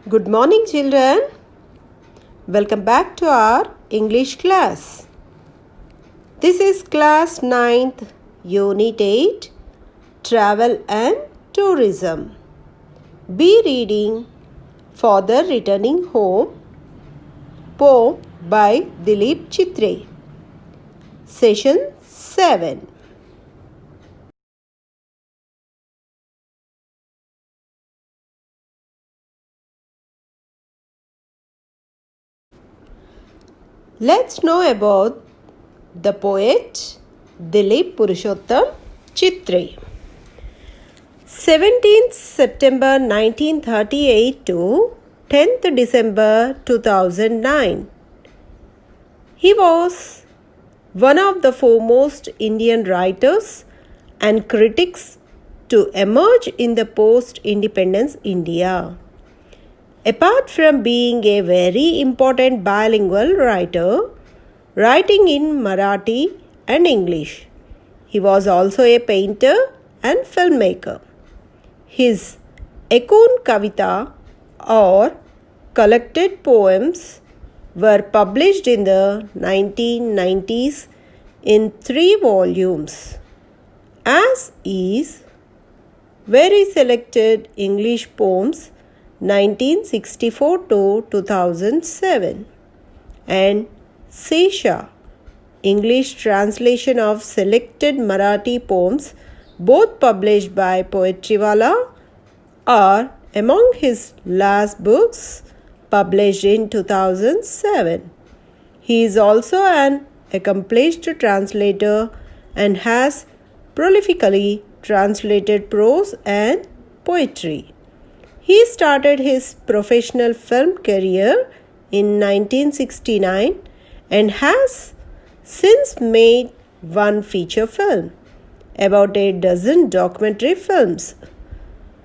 Good morning, children. Welcome back to our English class. This is class 9th, Unit 8, Travel and Tourism. Be reading For the Returning Home, poem by Dilip Chitre. Session 7. Let's know about the poet Dilip Chitre. 17th September 1938 to 10th December 2009. He was one of the foremost Indian writers and critics to emerge in the post-independence India. Apart from being a very important bilingual writer, writing in Marathi and English, he was also a painter and filmmaker. His Ekun Kavita or collected poems were published in the 1990s in 3 volumes, as is Very Selected English Poems 1964 to 2007 and Sesha, English translation of selected Marathi poems, both published by Poetrywala, are among his last books published in 2007. He is also an accomplished translator and has prolifically translated prose and poetry. He started his professional film career in 1969 and has since made 1 feature film, about a dozen documentary films,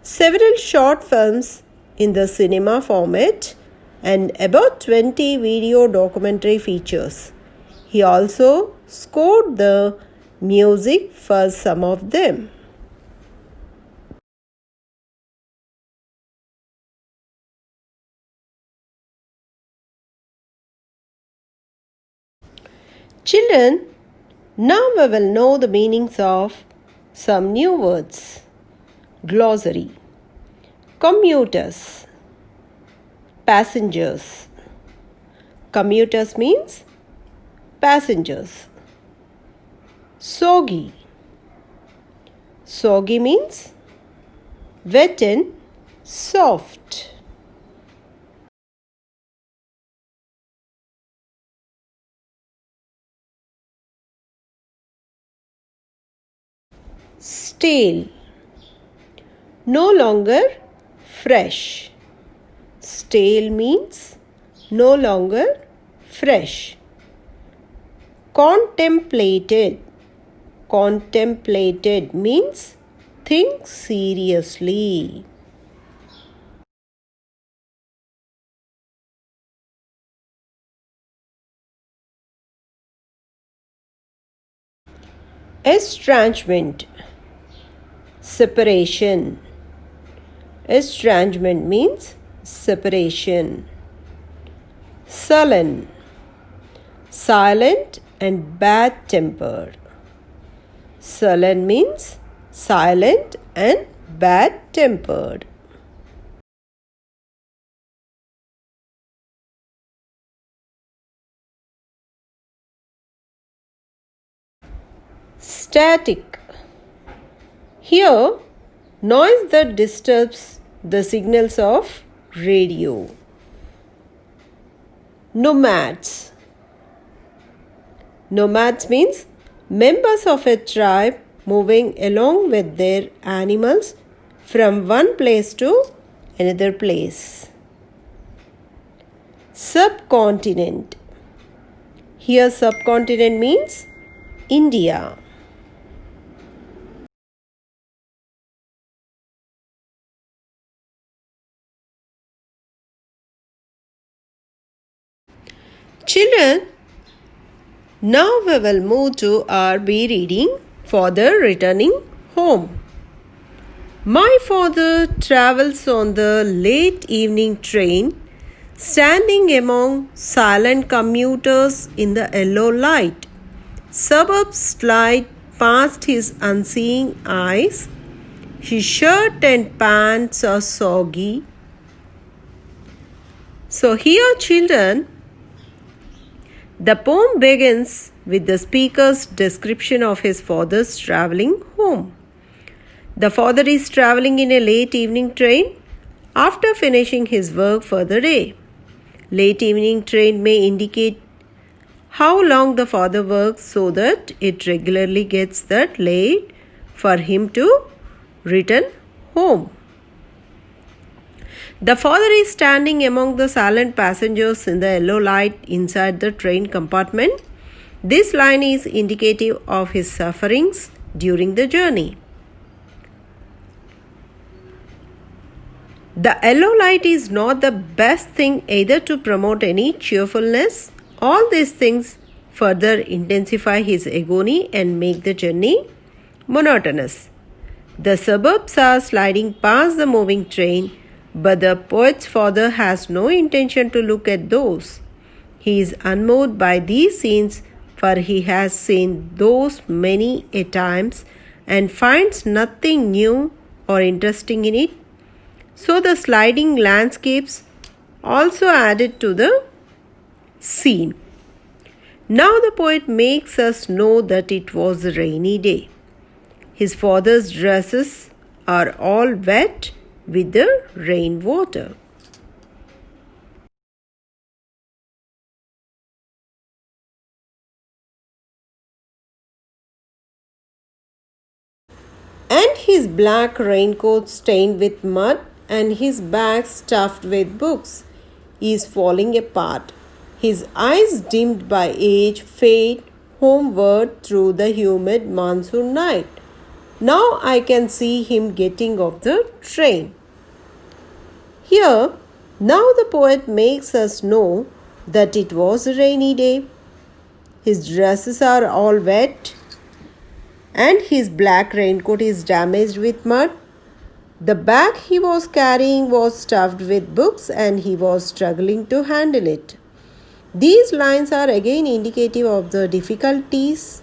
several short films in the cinema format, and about 20 video documentary features. He also scored the music for some of them. Children, now we will know the meanings of some new words. Glossary. Commuters. Passengers. Commuters means passengers. Soggy. Soggy means wet and soft. Stale. No longer fresh. Stale means no longer fresh. Contemplated. Contemplated means think seriously. Estrangement. Separation. Estrangement means separation. Sullen. Silent and bad-tempered. Sullen means silent and bad-tempered. Static. Here, noise that disturbs the signals of radio. Nomads. Nomads means members of a tribe moving along with their animals from one place to another place. Subcontinent. Here, subcontinent means India. Children, now we will move to our B reading for the returning home. My father travels on the late evening train, standing among silent commuters in the yellow light. Suburbs slide past his unseeing eyes. His shirt and pants are soggy. So, here, children, the poem begins with the speaker's description of his father's traveling home. The father is traveling in a late evening train after finishing his work for the day. Late evening train may indicate how long the father works so that it regularly gets that late for him to return home. The father is standing among the silent passengers in the yellow light inside the train compartment. This line is indicative of his sufferings during the journey. The yellow light is not the best thing either to promote any cheerfulness. All these things further intensify his agony and make the journey monotonous. The suburbs are sliding past the moving train, but the poet's father has no intention to look at those. He is unmoved by these scenes, for he has seen those many a times and finds nothing new or interesting in it. So the sliding landscapes also added to the scene. Now the poet makes us know that it was a rainy day. His father's dresses are all wet with the rainwater. And his black raincoat stained with mud and his bag stuffed with books is falling apart. His eyes dimmed by age fade homeward through the humid monsoon night. Now I can see him getting off the train. Here, now the poet makes us know that it was a rainy day. His dresses are all wet and his black raincoat is damaged with mud. The bag he was carrying was stuffed with books and he was struggling to handle it. These lines are again indicative of the difficulties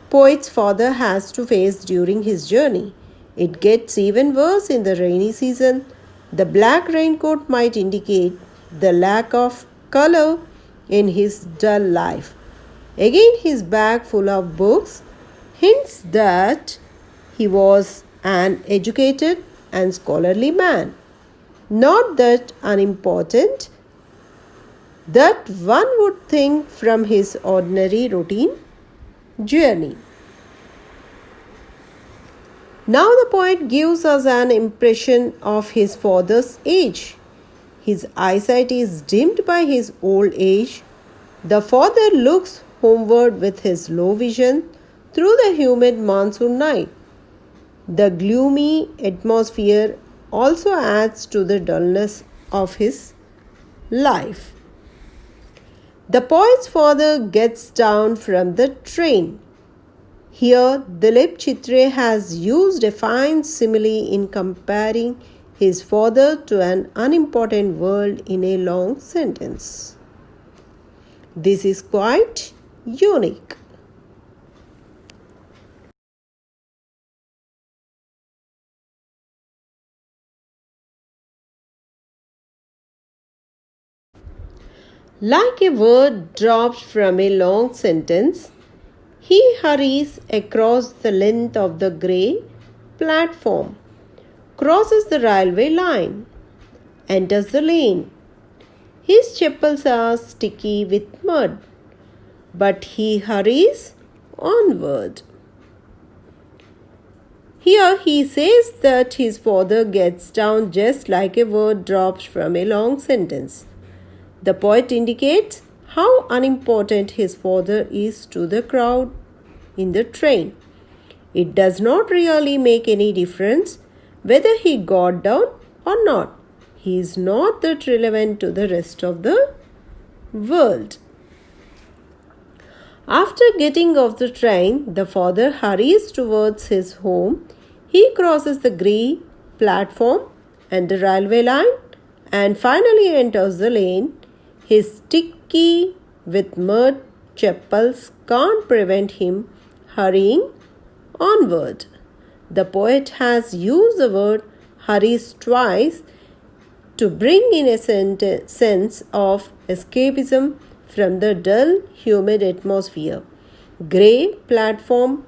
poet's father has to face during his journey. It gets even worse in the rainy season. The black raincoat might indicate the lack of color in his dull life. Again, his bag full of books hints that he was an educated and scholarly man, not that unimportant that one would think from his ordinary routine journey. Now the poet gives us an impression of his father's age. His eyesight is dimmed by his old age. The father looks homeward with his low vision through the humid monsoon night. The gloomy atmosphere also adds to the dullness of his life. The poet's father gets down from the train. Here, Dilip Chitre has used a fine simile in comparing his father to an unimportant world in a long sentence. This is quite unique. Like a word dropped from a long sentence, he hurries across the length of the grey platform, crosses the railway line, enters the lane. His chappals are sticky with mud, but he hurries onward. Here he says that his father gets down just like a word dropped from a long sentence. The poet indicates how unimportant his father is to the crowd in the train. It does not really make any difference whether he got down or not. He is not that relevant to the rest of the world. After getting off the train, the father hurries towards his home. He crosses the grey platform and the railway line and finally enters the lane. His sticky with mud chappals can't prevent him hurrying onward. The poet has used the word hurries twice to bring in a sense of escapism from the dull, humid atmosphere. Grey platform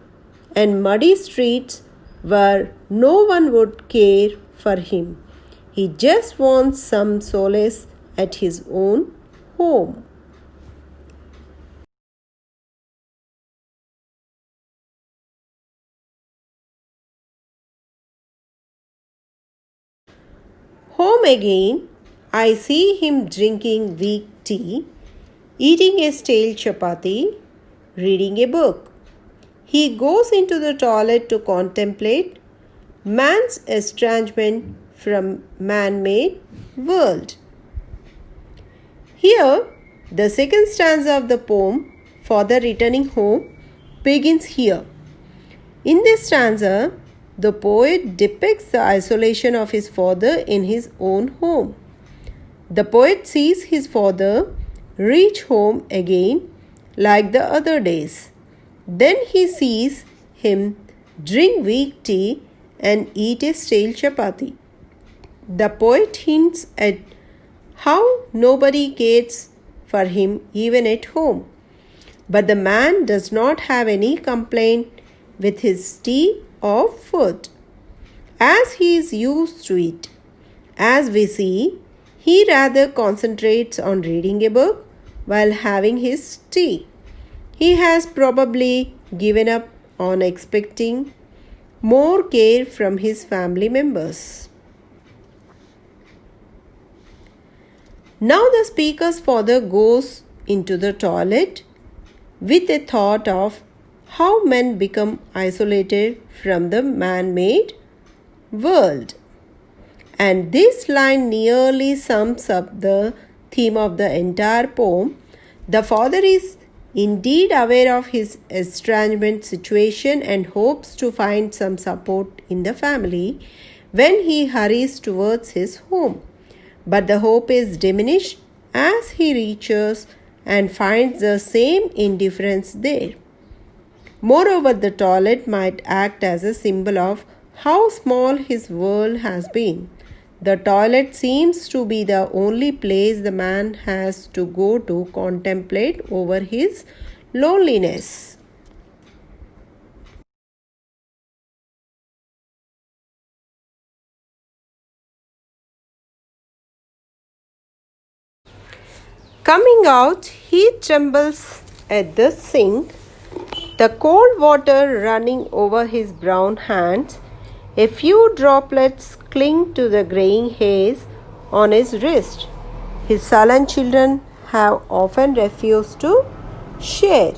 and muddy streets where no one would care for him. He just wants some solace at his own home. Home again, I see him drinking weak tea, eating a stale chapati, reading a book. He goes into the toilet to contemplate man's estrangement from man-made world. Here, the second stanza of the poem, Father Returning Home, begins here. In this stanza, the poet depicts the isolation of his father in his own home. The poet sees his father reach home again like the other days. Then he sees him drink weak tea and eat a stale chapati. The poet hints at how nobody cares for him even at home. But the man does not have any complaint with his tea or food, as he is used to it. As we see, he rather concentrates on reading a book while having his tea. He has probably given up on expecting more care from his family members. Now the speaker's father goes into the toilet with a thought of how men become isolated from the man-made world. And this line nearly sums up the theme of the entire poem. The father is indeed aware of his estrangement situation and hopes to find some support in the family when he hurries towards his home. But the hope is diminished as he reaches and finds the same indifference there. Moreover, the toilet might act as a symbol of how small his world has been. The toilet seems to be the only place the man has to go to contemplate over his loneliness. Coming out, he trembles at the sink, the cold water running over his brown hands. A few droplets cling to the graying hairs on his wrist. His sullen children have often refused to share.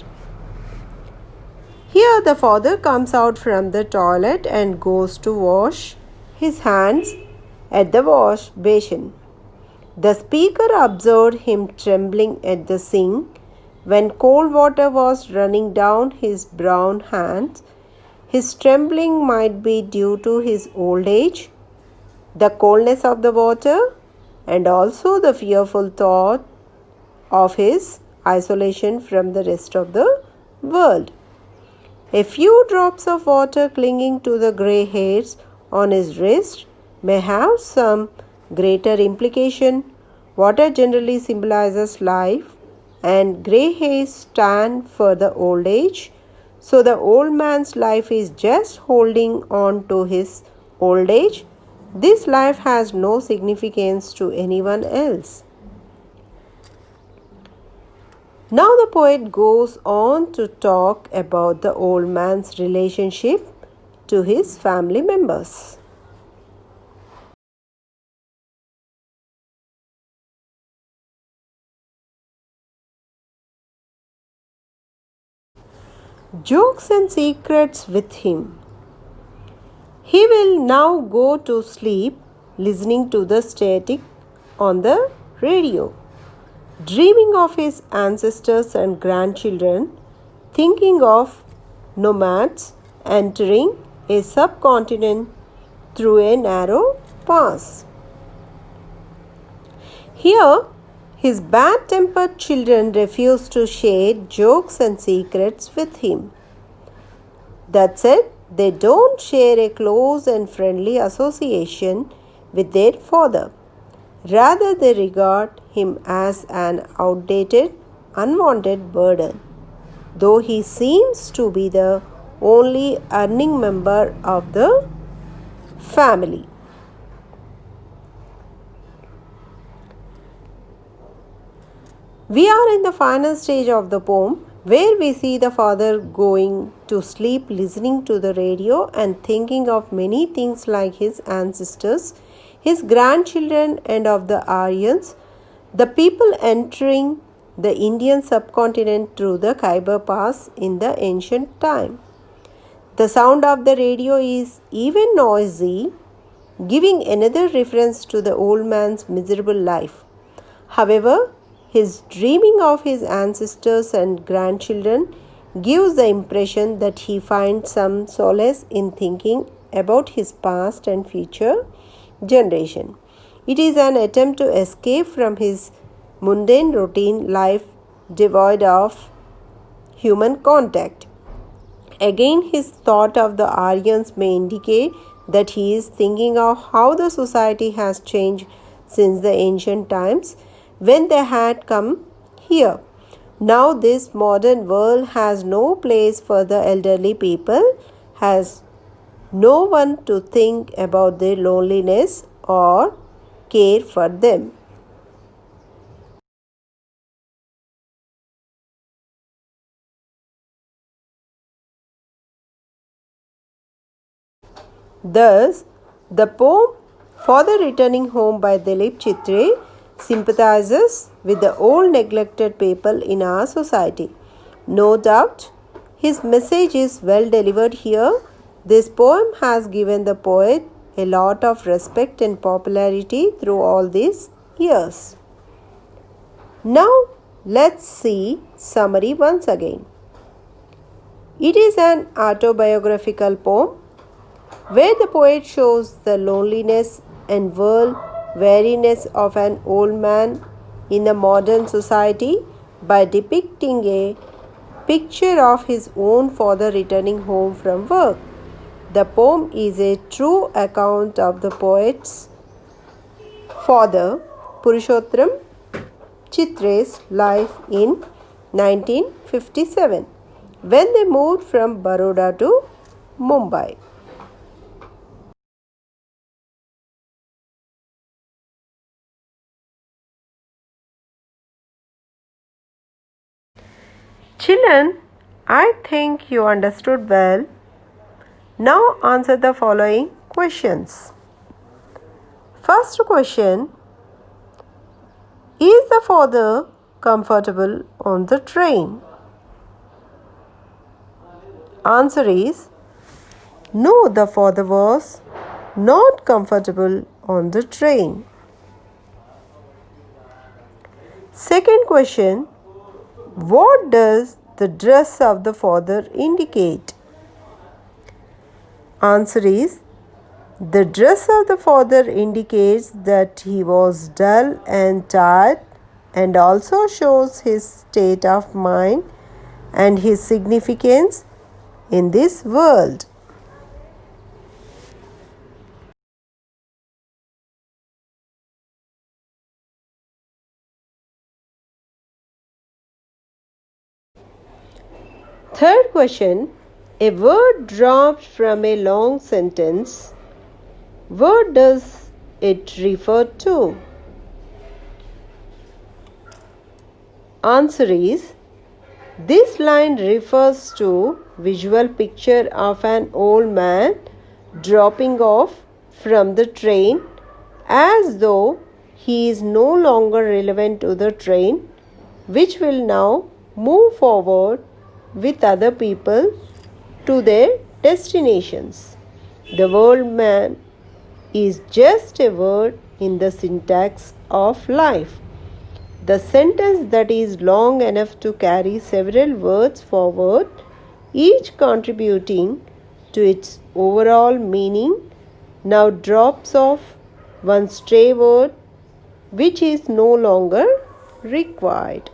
Here the father comes out from the toilet and goes to wash his hands at the wash basin. The speaker observed him trembling at the sink when cold water was running down his brown hands. His trembling might be due to his old age, the coldness of the water, and also the fearful thought of his isolation from the rest of the world. A few drops of water clinging to the grey hairs on his wrist may have some greater implication. Water generally symbolizes life, and grey hairs stand for the old age. So the old man's life is just holding on to his old age. This life has no significance to anyone else. Now the poet goes on to talk about the old man's relationship to his family members. Jokes and secrets with him. He will now go to sleep listening to the static on the radio, dreaming of his ancestors and grandchildren, thinking of nomads entering a subcontinent through a narrow pass. Here, his bad-tempered children refuse to share jokes and secrets with him. That said, they don't share a close and friendly association with their father. Rather, they regard him as an outdated, unwanted burden, though he seems to be the only earning member of the family. We are in the final stage of the poem, where we see the father going to sleep listening to the radio and thinking of many things like his ancestors, his grandchildren, and of the Aryans, the people entering the Indian subcontinent through the Khyber Pass in the ancient time. The sound of the radio is even noisy, giving another reference to the old man's miserable life. However, his dreaming of his ancestors and grandchildren gives the impression that he finds some solace in thinking about his past and future generation. It is an attempt to escape from his mundane routine life devoid of human contact. Again, his thought of the Aryans may indicate that he is thinking of how the society has changed since the ancient times when they had come here. Now this modern world has no place for the elderly people, has no one to think about their loneliness or care for them. Thus, the poem Father Returning Home by Dilip Chitre sympathizes with the old neglected people in our society. No doubt, his message is well delivered here. This poem has given the poet a lot of respect and popularity through all these years. Now, let's see summary once again. It is an autobiographical poem where the poet shows the loneliness and world weariness of an old man in the modern society by depicting a picture of his own father returning home from work. The poem is a true account of the poet's father, Purushottam Chitre's life in 1957 when they moved from Baroda to Mumbai. Children, I think you understood well. Now answer the following questions. First question: is the father comfortable on the train? Answer is no, the father was not comfortable on the train. Second question: what does the dress of the father indicate? Answer is the dress of the father indicates that he was dull and tired and also shows his state of mind and his significance in this world. Third question: a word dropped from a long sentence. What does it refer to? Answer is this line refers to visual picture of an old man dropping off from the train as though he is no longer relevant to the train, which will now move forward with other people to their destinations. The word man is just a word in the syntax of life. The sentence that is long enough to carry several words forward, each contributing to its overall meaning now drops off one stray word which is no longer required.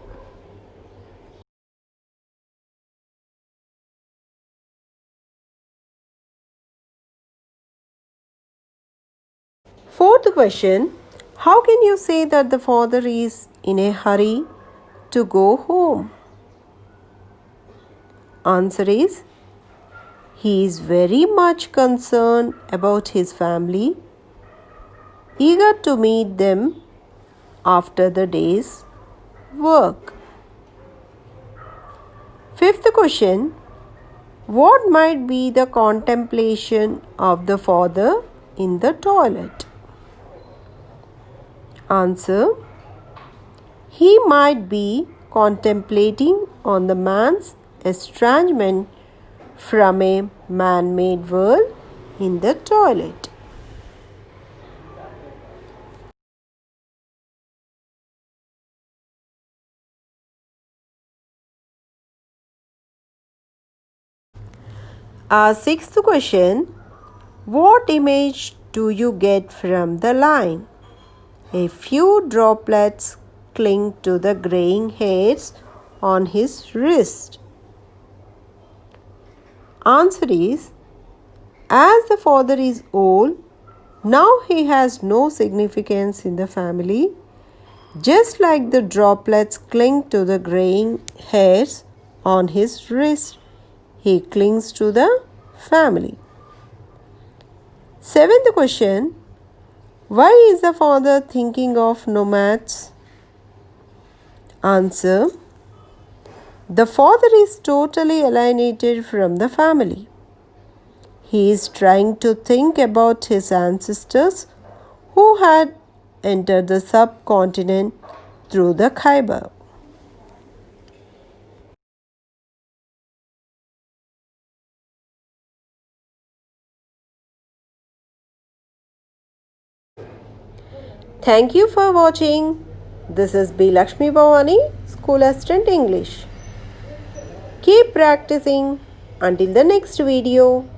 Fourth question, how can you say that the father is in a hurry to go home? Answer is, he is very much concerned about his family, eager to meet them after the day's work. Fifth question, what might be the contemplation of the father in the toilet? Answer, he might be contemplating on the man's estrangement from a man-made world in the toilet. Our sixth question, what image do you get from the line? A few droplets cling to the graying hairs on his wrist. Answer is, as the father is old, now he has no significance in the family. Just like the droplets cling to the graying hairs on his wrist, he clings to the family. Seventh question, why is the father thinking of nomads? Answer, the father is totally alienated from the family. He is trying to think about his ancestors who had entered the subcontinent through the Khyber. Thank you for watching. This is B.L.Bhavani, School Assistant English. Keep practicing. Until the next video.